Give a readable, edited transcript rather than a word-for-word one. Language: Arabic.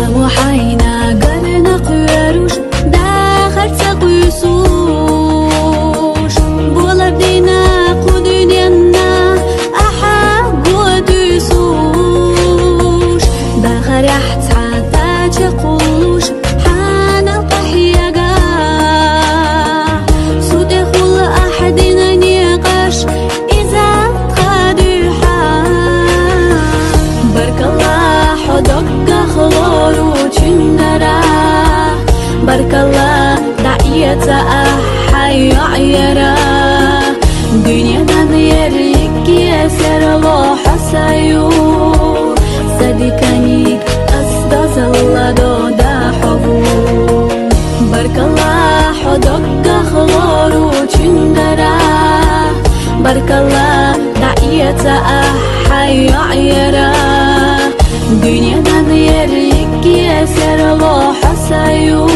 وحينا قرنا قيروش داخل تقيسوش بولا بدينا قدنينا أحب وديسوش داخل يحتاتا تقولوش حان القحيقا سودخل أحدنا نيقاش إذا تخاديحا بارك الله حدق خلورو تشندرا بارك الله دعية أحي عيرا دنيا دميرك يسر الله حسايو صديقني أصدز الله دودا حبو بارك الله حدق خلورو تشندرا بارك الله دعية أحي عيرا دنيا دميرك يسر الله حسايو